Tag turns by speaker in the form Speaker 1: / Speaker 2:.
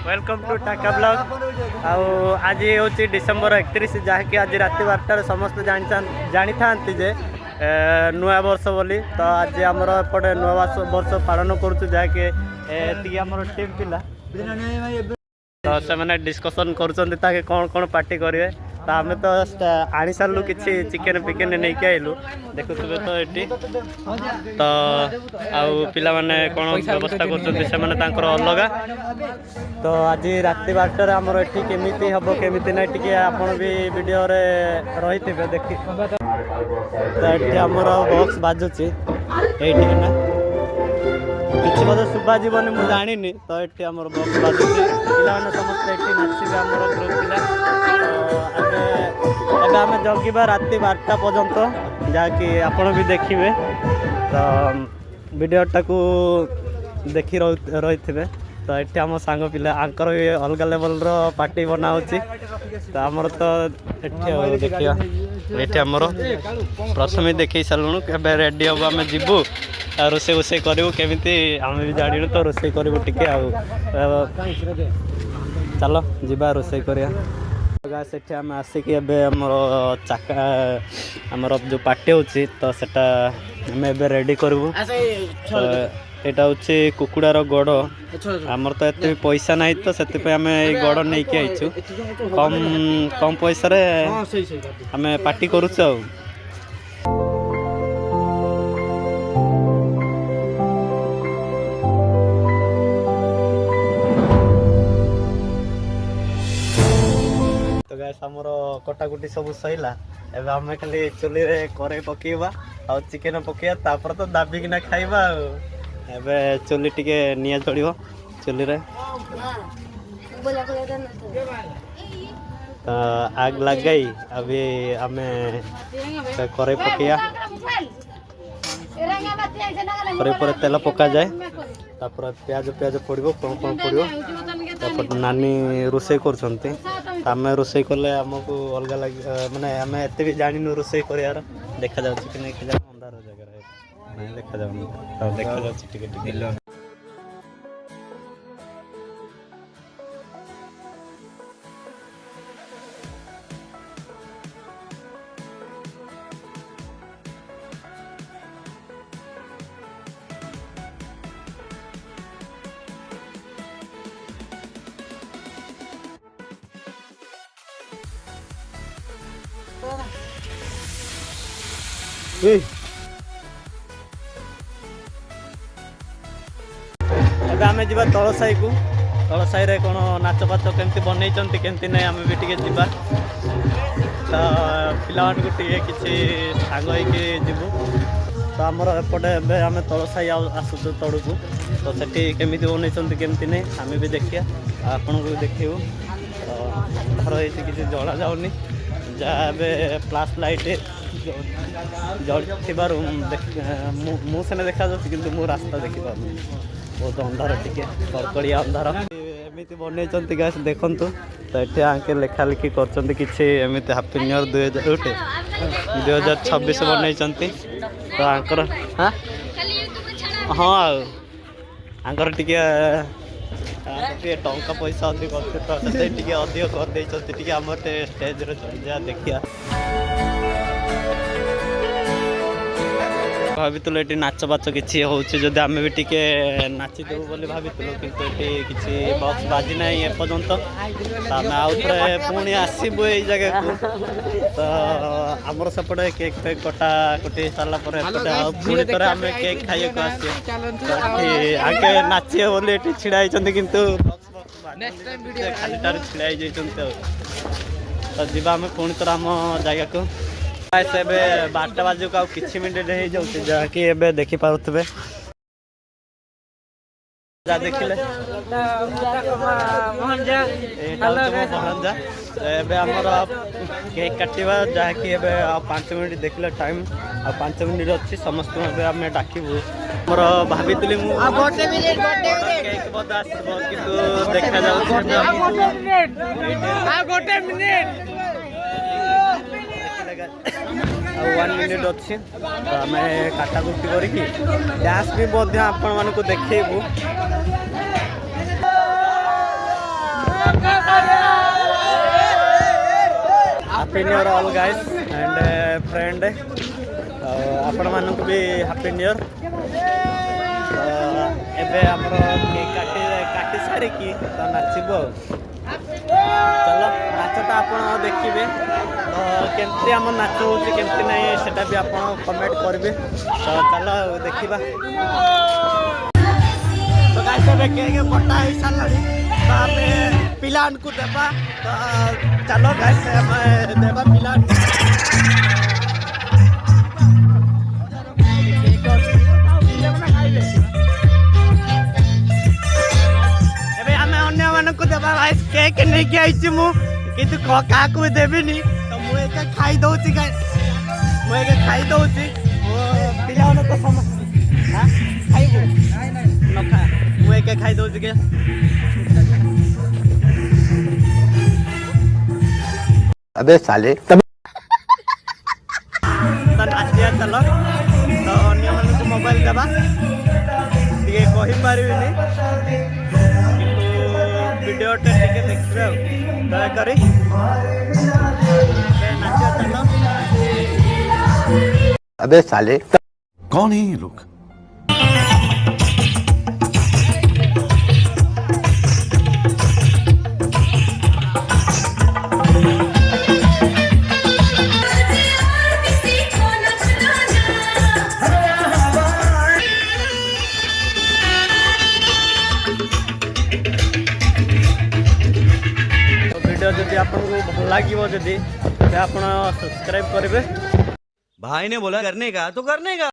Speaker 1: Welcome to टाका blog. आज हूँ डिसेम्बर 31 जहाँकि आज रात 12 समस्त जानी था जे नुआ वर्ष बोली। तो आज आमर एपटे नुआ वर्ष पालन करुँ आमर टीम पिला तो से मैंने डिस्कसन कर कौन कौन पार्टी करेंगे। तो आम तो आनी सारू कि चिकेन पिकेन नहीं आइलु देखुवे तो ये तो आउ पिला माने कौन व्यवस्था कर अलग। तो आज रात 12 आमर ये केमी हम केमी ना टी आपड़ भी वीडियो रही थे देखी। तो ये आमर बॉक्स बाजुची ये ना किसी बोधे शुभा जीवन मुझे जानी। तो ये आम बक्स बाजुची पे समस्त ये नाचे आमर ग्रुप पिला आम जगिबा रात 12टा पर्यंत जहाँकि आपण भी देखिए। तो वीडियोटा को देखी रही थे। तो ये आम सांग पिला आंकर अलग लेवल पार्टी बनाऊँ। तो आमर तो ये देखिए ये आमर प्रथम देखी सारूँ के रेडी हम आम जीवु रोसे रोसे करूँ केमी आम भी जानू। तो रोसे करूँ टी चलो जीवा रोसे करिया। से आम आसिक आमर चाका आमर जो पार्टी होची तो सेटा आम ए रेडी करूँ। तो यहाँ हूँ कुकुड़ार गड़ आमर तो ये पैसा ना तो से आम गड़ नहीं आईचु कम कम पैसा आम पार्टी करुच। आमर कटाकुटी सब सैला एवं आम खाली चुली रे करे पकेबा आ चिकेन पकेबा तापर तो दाबिकिना खाइबा। एबे चुली टिके निया चढ़िबो चुली रे तो आग लग गई। अभी आमे करे पकेया करे पर तेल पका जाए तापर प्याज प्याज पड़ो कौन कौन पड़ो तापर नानी रोसे कर आम रोसे कले आमको अलग लगे माने आम एत भी जानू रोसे कर देखा जा कि नहीं अंधार जगह नहीं देखा जा देखा जा। आम जा तल साई को तल साई रे कौन नाच पाच केमती बनई केमती नहीं आम भी टे जा। तो पिला किसी सांग होबू। तो आमर एपटे आम तल साई आसुचु तड़ू को तो सेठी केमी बनई केमती नहीं आम भी देखिए आपन को देखू। तो धर ये किसी जला जाऊनी जहाँ फ्लैश लाइट जड़ी मुझे देखा कि मु रास्ता देखी पार बहुत अंधार टिके कड़कड़िया अंधार एमती बनई गैस देखु। तो ये आके लेखा लिखी कर किसी हापी न्यू इयर 2026 बनई। तो आंकर हाँ हाँ आंकर टिके टंका पैसा अधिक टे अधिक करदे आम स्टेज जा देखिया। भाविलु ये नाच बाच किसी होद आम भी टे नाचिदेबू बोली भाविलु किंतु ये किसी बक्स बाजी ना एपर्यंत। आम आउ थे पुणी आसबू ये जगह को। तो आमर सेपटे केक फेक कटा कटी सारापर पुणी थे आम केक खाइक आसे आगे नाचे बोली ये छिड़ा किंतु खालीटार छिड़ा तो जीवा आम पुणी थर आम जगह को। से 12टा बाजू का किसी मिनट हो जाऊँ जहाँकि एबे देखी पारुथबे जा देखिले एबे हमर केक काटिबा जहाँकि एबे 5 मिनट देखिले टाइम आ 5 मिनट अच्छी समस्त आम डाकबू। मोर भाभी केक बद आसब कि देखा जा 1 मिनिट अच्छी। तो आम काटाकुटी करके डांस भी आपण मानक देखू। Happy new year all guys and friend. ଆପଣ ମାନଙ୍କୁ ବି ହାପି ନ୍ୟୁ ଇୟର। ଏବେ ଆମର କାଟି ସାରିକି ତ ନାଚିବୁ ଆଉ। ଚାଲ ନାଚଟା ଆପଣ ଦେଖିବେ ତ କେମିତି ଆମ ନାଚ ହେଉଛି କେମିତି ନାହିଁ ସେଟା ବି ଆପଣ କମେଣ୍ଟ କରିବେ। ତ ଚାଲ ଦେଖିବା। ତ ଗାଇସ୍ ଏବେ କେକ୍ କଟା ହେଇସାରିଲାଣି ତ ଆମେ ପିଲାମାନଙ୍କୁ ଦେବା। ତ ଚାଲ ଗାଇସ୍ ଆମେ ଦେବା ପିଲାମାନଙ୍କୁ। ଏବେ ଆମେ ଅନ୍ୟମାନଙ୍କୁ ଦେବା ଗାଇସ୍। କେକ୍ ନେଇକି ଆଇଛି ମୁଁ କିନ୍ତୁ କାହାକୁ ବି ଦେବିନି। ତ ମୁଁ ଏକା ଖାଇଦଉଛି ମୁଁ ଏକା ଖାଇଦଉଛି। ପିଲାମାନଙ୍କ ସମସ୍ତେ ଖାଇବୁ ନ ଖା ମୁଁ ଏକା ଖାଇଦଉଛି କେ।
Speaker 2: अबे साले
Speaker 1: ତ ନାଚିବା ଚାଲ। ତ ଅନ୍ୟମାନଙ୍କୁ ମୋବାଇଲ ଦେବା ଟିକେ କହିପାରିବିନି କିନ୍ତୁ ଭିଡ଼ିଓଟା ଟିକେ ଦେଖିବେ ଆଉ ଦୟାକରି। ନାଚିବା ଚାଲ।
Speaker 2: अबे साले
Speaker 3: कौन है ये लोग?
Speaker 1: ଭିଡ଼ିଓ ଯଦି ଆପଣଙ୍କୁ ଭଲ ଲାଗିବ ଯଦି ଆପଣ ସବସ୍କ୍ରାଇବ କରିବେ।
Speaker 4: भाई ने बोला करने का तो करने का।